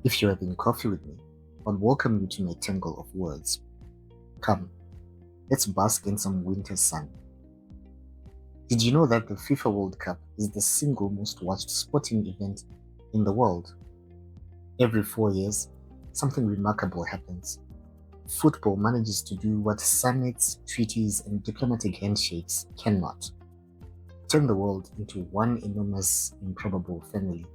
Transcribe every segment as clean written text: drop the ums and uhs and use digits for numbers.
If you're having coffee with me, I'd welcome you to my tangle of words. Come, let's bask in some winter sun. Did you know that the FIFA World Cup is the single most watched sporting event in the world? Every 4 years, something remarkable happens. Football manages to do what summits, treaties, and diplomatic handshakes cannot: turn the world into one enormous, improbable family.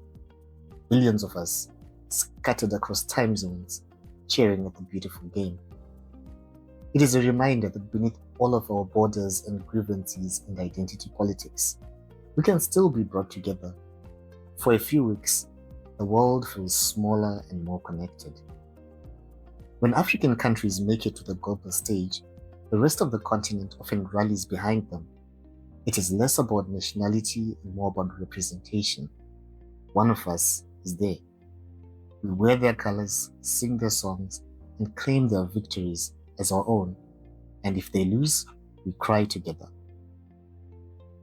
Millions of us scattered across time zones, cheering at the beautiful game. It is a reminder that beneath all of our borders and grievances and identity politics, we can still be brought together. For a few weeks, the world feels smaller and more connected. When African countries make it to the global stage, the rest of the continent often rallies behind them. It is less about nationality and more about representation. One of us is there. We wear their colors, sing their songs, and claim their victories as our own. And if they lose, we cry together.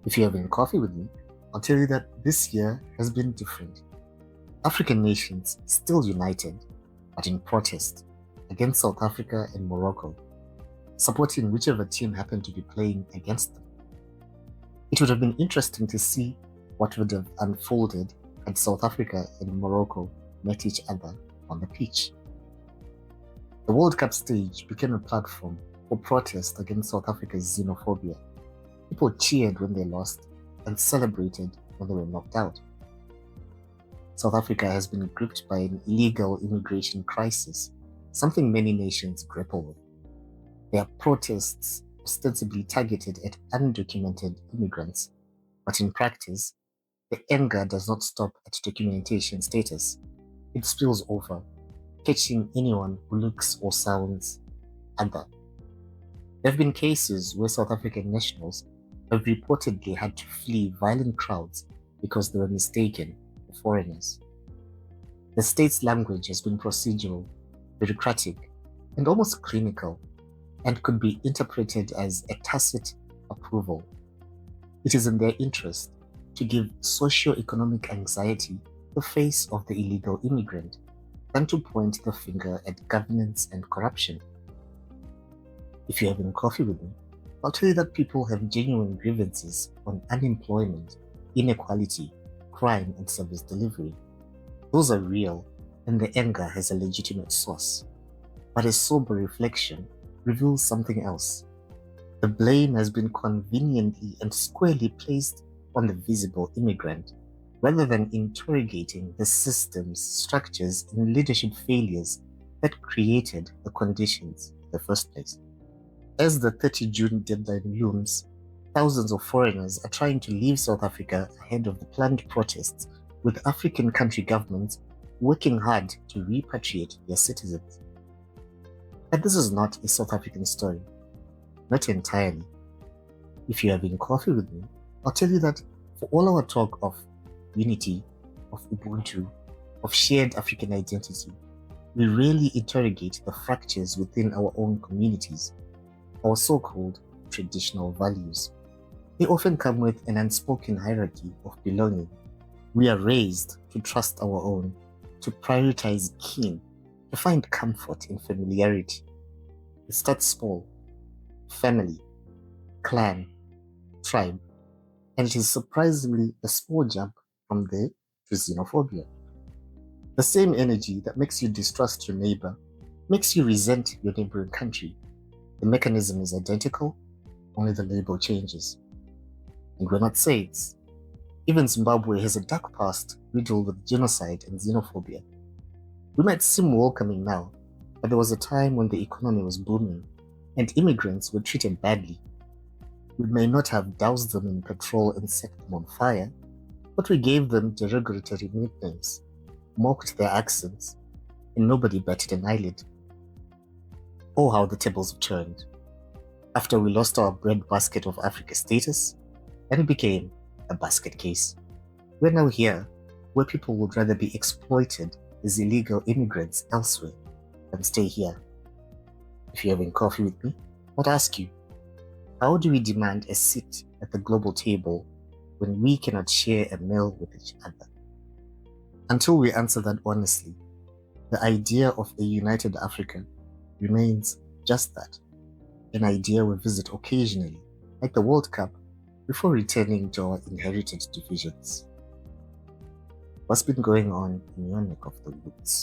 If you're having coffee with me, I'll tell you that this year has been different. African nations still united, but in protest against South Africa and Morocco, supporting whichever team happened to be playing against them. It would have been interesting to see what would have unfolded had South Africa and Morocco met each other on the pitch. The World Cup stage became a platform for protest against South Africa's xenophobia. People cheered when they lost and celebrated when they were knocked out. South Africa has been gripped by an illegal immigration crisis, something many nations grapple with. There are protests ostensibly targeted at undocumented immigrants, but in practice, the anger does not stop at documentation status. It spills over, catching anyone who looks or sounds other. There have been cases where South African nationals have reportedly had to flee violent crowds because they were mistaken for foreigners. The state's language has been procedural, bureaucratic, and almost clinical, and could be interpreted as a tacit approval. It is in their interest to give socio-economic anxiety the face of the illegal immigrant than to point the finger at governance and corruption. If you're having coffee with me, I'll tell you that people have genuine grievances on unemployment, inequality, crime, and service delivery. Those are real, and the anger has a legitimate source. But a sober reflection reveals something else. The blame has been conveniently and squarely placed on the visible immigrant, rather than interrogating the systems, structures, and leadership failures that created the conditions in the first place. As the 30 June deadline looms, thousands of foreigners are trying to leave South Africa ahead of the planned protests, with African country governments working hard to repatriate their citizens. But this is not a South African story. Not entirely. If you're having coffee with me, I'll tell you that for all our talk of unity, of Ubuntu, of shared African identity, we rarely interrogate the fractures within our own communities, our so-called traditional values. They often come with an unspoken hierarchy of belonging. We are raised to trust our own, to prioritize kin, to find comfort in familiarity. It starts small: family, clan, tribe, and it is surprisingly a small jump from there to xenophobia. The same energy that makes you distrust your neighbor makes you resent your neighboring country. The mechanism is identical, only the label changes. And we're not saints. Even Zimbabwe has a dark past riddled with genocide and xenophobia. We might seem welcoming now, but there was a time when the economy was booming and immigrants were treated badly. We may not have doused them in petrol and set them on fire, but we gave them derogatory nicknames, mocked their accents, and nobody batted an eyelid. Oh, how the tables have turned. After we lost our breadbasket of Africa status, and it became a basket case. We're now here, where people would rather be exploited as illegal immigrants elsewhere than stay here. If you're having coffee with me, I'd ask you, how do we demand a seat at the global table when we cannot share a meal with each other? Until we answer that honestly, The idea of a united Africa remains just that, an idea we visit occasionally, like the World Cup, before returning to our inherited divisions. What's been going on in your neck of the woods?